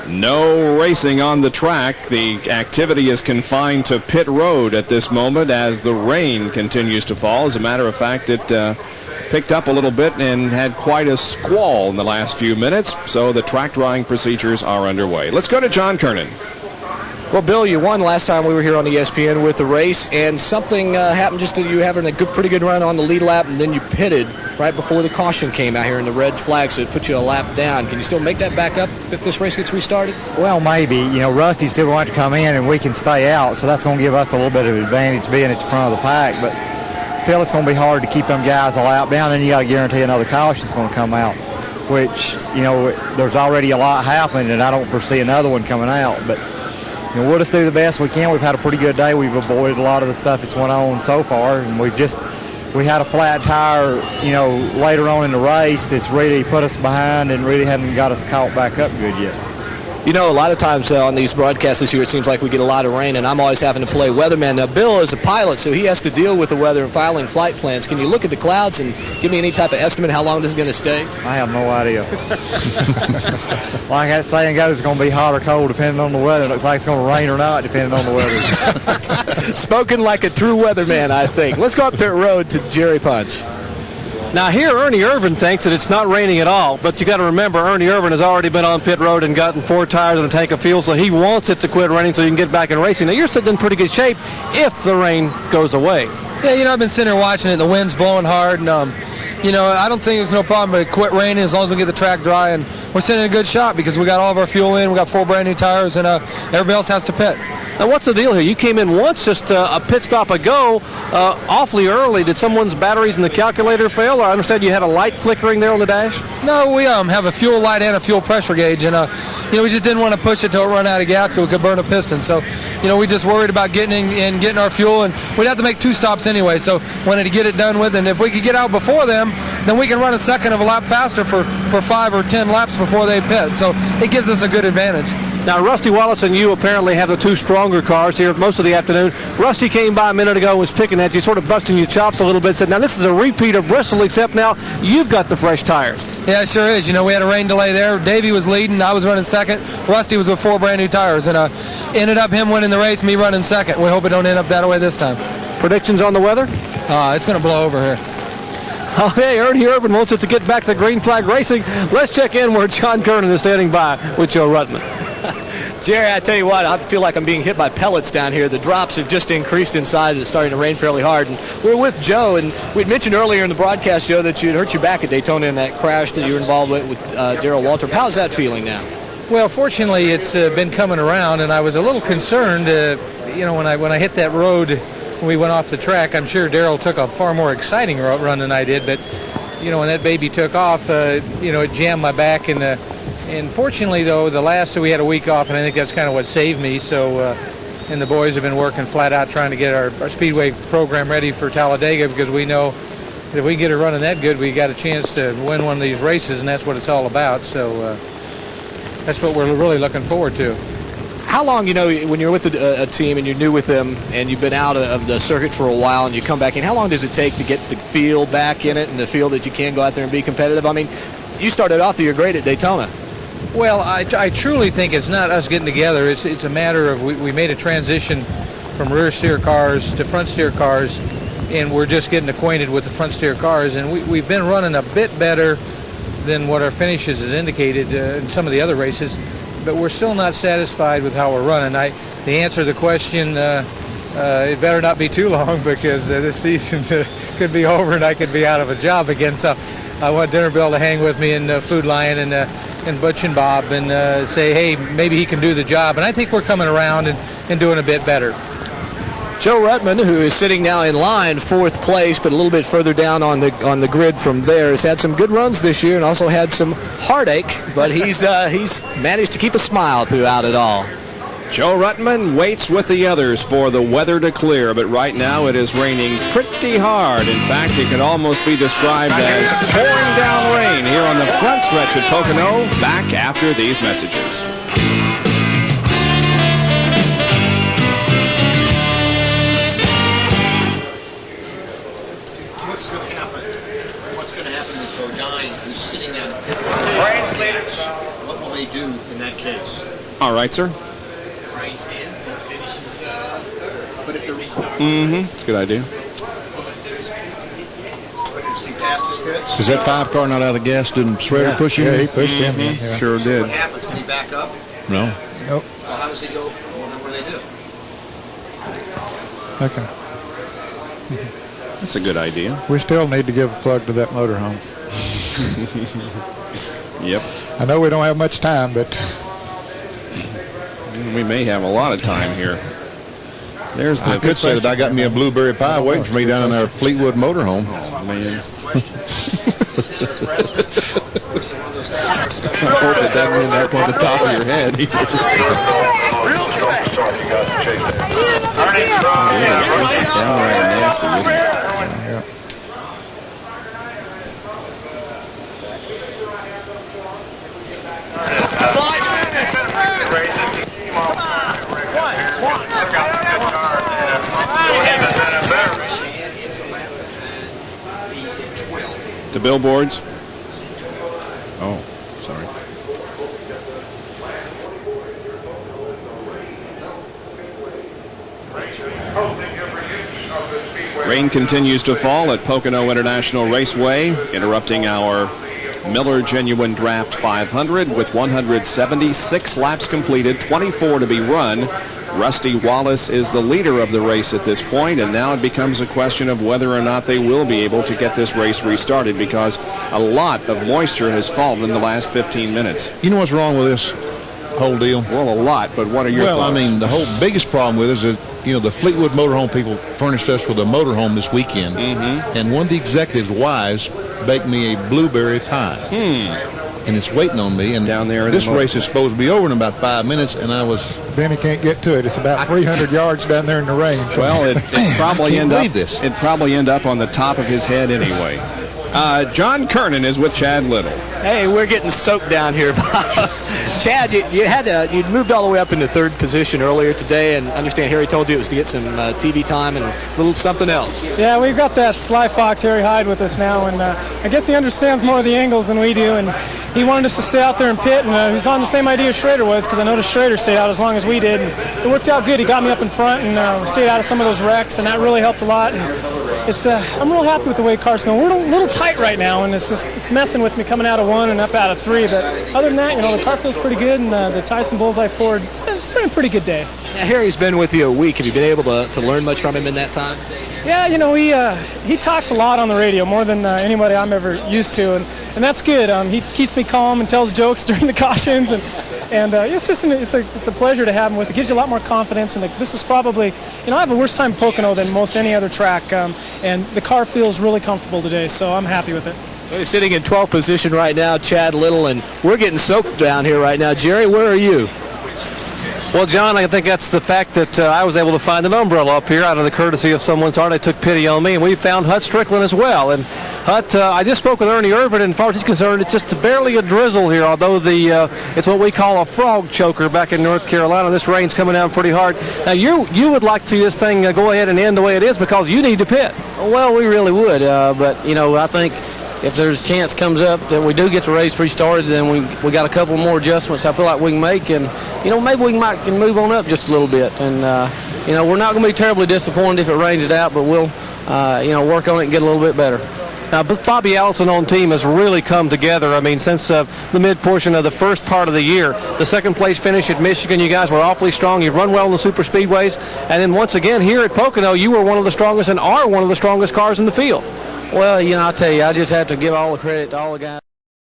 No racing on the track. The activity is confined to pit road at this moment as the rain continues to fall. As a matter of fact, it picked up a little bit and had quite a squall in the last few minutes, so the track drying procedures are underway. Let's go to John Kernan. Well, Bill, you won last time we were here on ESPN with the race, and something happened just to you having a pretty good run on the lead lap, and then you pitted right before the caution came out here in the red flag, so it put you a lap down. Can you still make that back up if this race gets restarted? Well, maybe. You know, Rusty's still going to come in, and we can stay out, so that's going to give us a little bit of advantage being at the front of the pack, but still it's going to be hard to keep them guys a lap down, and you got to guarantee another caution is going to come out, which, you know, there's already a lot happening, and I don't foresee another one coming out, but you know, we'll just do the best we can. We've had a pretty good day. We've avoided a lot of the stuff that's went on so far, and we had a flat tire, you know, later on in the race that's really put us behind and really hadn't got us caught back up good yet. You know, a lot of times on these broadcasts this year, it seems like we get a lot of rain, and I'm always having to play weatherman. Now, Bill is a pilot, so he has to deal with the weather and filing flight plans. Can you look at the clouds and give me any type of estimate how long this is going to stay? I have no idea. Like that saying goes, it's going to be hot or cold depending on the weather. It looks like it's going to rain or not depending on the weather. Spoken like a true weatherman, I think. Let's go up pit road to Jerry Punch. Now here, Ernie Irvin thinks that it's not raining at all, but you got to remember, Ernie Irvin has already been on pit road and gotten 4 tires and a tank of fuel, so he wants it to quit raining so you can get back in racing. Now you're sitting in pretty good shape if the rain goes away. Yeah, you know, I've been sitting there watching it. The wind's blowing hard, and you know, I don't think there's no problem but it quit raining as long as we get the track dry, and we're sitting in a good shot because we got all of our fuel in, we got 4 brand new tires, and everybody else has to pit. Now, what's the deal here? You came in once, just a pit stop ago, awfully early. Did someone's batteries in the calculator fail? Or I understand you had a light flickering there on the dash? No, we have a fuel light and a fuel pressure gauge, and you know, we just didn't want to push it till it run out of gas because we could burn a piston. So, you know, we just worried about getting our fuel, and we'd have to make 2 stops anyway. So, wanted to get it done with, and if we could get out before them, then we can run a second of a lap faster for 5 or 10 laps before they pit. So, it gives us a good advantage. Now, Rusty Wallace and you apparently have the 2 stronger cars here most of the afternoon. Rusty came by a minute ago and was picking at you, sort of busting your chops a little bit, said, now this is a repeat of Bristol, except now you've got the fresh tires. Yeah, it sure is. You know, we had a rain delay there. Davey was leading. I was running second. Rusty was with 4 brand new tires, and ended up him winning the race, me running second. We hope it don't end up that way this time. Predictions on the weather? It's going to blow over here. Okay, Ernie Irvin wants us to get back to green flag racing. Let's check in where John Kernan is standing by with Joe Ruttman. Jerry, I tell you what, I feel like I'm being hit by pellets down here. The drops have just increased in size. It's starting to rain fairly hard. And we're with Joe, and we'd mentioned earlier in the broadcast, Joe, that you'd hurt your back at Daytona in that crash that you were involved with Darrell Waltrip. How's that feeling now? Well, fortunately, it's been coming around, and I was a little concerned, you know, when I hit that road when we went off the track. I'm sure Darrell took a far more exciting run than I did, but, you know, when that baby took off, you know, it jammed my back, and fortunately, though, we had a week off, and I think that's kind of what saved me. So, and the boys have been working flat out trying to get our Speedway program ready for Talladega, because we know that if we get it running that good, we got a chance to win one of these races, and that's what it's all about. So that's what we're really looking forward to. How long, you know, when you're with a team and you're new with them and you've been out of the circuit for a while and you come back in, how long does it take to get the feel back in it and the feel that you can go out there and be competitive? I mean, you started off the year great at Daytona. Well, I truly think it's not us getting together. It's a matter of we made a transition from rear steer cars to front steer cars, and we're just getting acquainted with the front steer cars. And we've been running a bit better than what our finishes has indicated in some of the other races, but we're still not satisfied with how we're running. The answer to the question, it better not be too long, because this season could be over and I could be out of a job again. So I want Dinner Bill to hang with me in Food Lion and Butch and Bob and say, hey, maybe he can do the job. And I think we're coming around and doing a bit better. Joe Ruttman, who is sitting now in line, 4th place, but a little bit further down on the grid from there, has had some good runs this year and also had some heartache, but he's managed to keep a smile throughout it all. Joe Ruttman waits with the others for the weather to clear, but right now it is raining pretty hard. In fact, it could almost be described as pouring down rain here on the front stretch at Pocono. Back after these messages. What's going to happen with Bodine, who's sitting on pit? What will they do in that case? All right, sir. Race ends and finishes third. But if the race That's a good idea. but if he passed his pits, Is that 5 car not out of gas? Didn't Shredder push him? Yeah, he pushed him. Yeah. Sure what did. happens? Can he back up? No. Nope. Well, how does he go? Well, then what do they do? Okay. That's a good idea. We still need to give a plug to that motorhome. Yep. I know we don't have much time, but We may have a lot of time here. There's the I could say that I got me a blueberry pie waiting for me down in our Fleetwood motorhome. man. That's the question. Or is it one of those guys that I hope it doesn't end up on the top of your head. Downright nasty, isn't it? is 11 and he's at 12. The billboards. Oh, sorry. Rain continues to fall at Pocono International Raceway, interrupting our Miller Genuine Draft 500 with 176 laps completed, 24 to be run. Rusty Wallace is the leader of the race at this point, and now it becomes a question of whether or not they will be able to get this race restarted because a lot of moisture has fallen in the last 15 minutes. You know what's wrong with this whole deal? Well, a lot, but what are your Well, thoughts? I mean, the whole biggest problem with it is that, you know, the Fleetwood Motorhome people furnished us with a motorhome this weekend, and one of the executives, Wise, baked me a blueberry pie. And it's waiting on me, and Down there in this the motor- race is supposed to be over in about 5 minutes, and I was... Benny can't get to it. It's about 300 yards down there in the rain. Well, it probably can't end up. believe this. It probably end up on the top of his head anyway. John Kernan is with Chad Little. Hey, we're getting soaked down here, Bob. Chad, you'd moved all the way up into third position earlier today, and I understand Harry told you it was to get some TV time and a little something else. Yeah, we've got that Sly Fox Harry Hyde with us now, and I guess he understands more of the angles than we do, and he wanted us to stay out there and pit, and he was on the same idea Schrader was, because I noticed Schrader stayed out as long as we did, and it worked out good. He got me up in front and stayed out of some of those wrecks, and that really helped a lot. And it's I'm real happy with the way the car's going. We're a little tight right now, and it's messing with me coming out of 1 and up out of 3, but other than that, the car feels pretty good, and the Tyson Bullseye Ford, it's been a pretty good day. Now, Harry's been with you a week. Have you been able to learn much from him in that time? Yeah, he talks a lot on the radio, more than anybody I'm ever used to, and that's good. He keeps me calm and tells jokes during the cautions, and it's just it's a pleasure to have him with. It gives you a lot more confidence, and this was probably, I have a worse time Pocono than most any other track, and the car feels really comfortable today, so I'm happy with it. Well, he's sitting in 12th position right now, Chad Little, and we're getting soaked down here right now. Jerry, where are you? Well, John, I think that's the fact that I was able to find an umbrella up here out of the courtesy of someone's heart. They took pity on me, and we found Hut Stricklin as well. And Hut, I just spoke with Ernie Irvin, and as far as he's concerned, it's just barely a drizzle here, although it's what we call a frog choker back in North Carolina. This rain's coming down pretty hard. Now, you would like to see this thing go ahead and end the way it is because you need to pit. Well, we really would, but, I think if there's a chance comes up that we do get the race restarted, then we got a couple more adjustments I feel like we can make, and maybe we can move on up just a little bit. And we're not going to be terribly disappointed if it rains it out, but we'll work on it and get a little bit better. Now, Bobby Allison on team has really come together. I mean, since the mid portion of the first part of the year, the second place finish at Michigan, you guys were awfully strong. You've run well in the super speedways, and then once again here at Pocono, you were one of the strongest and are one of the strongest cars in the field. Well, I'll tell you, I just have to give all the credit to all the guys.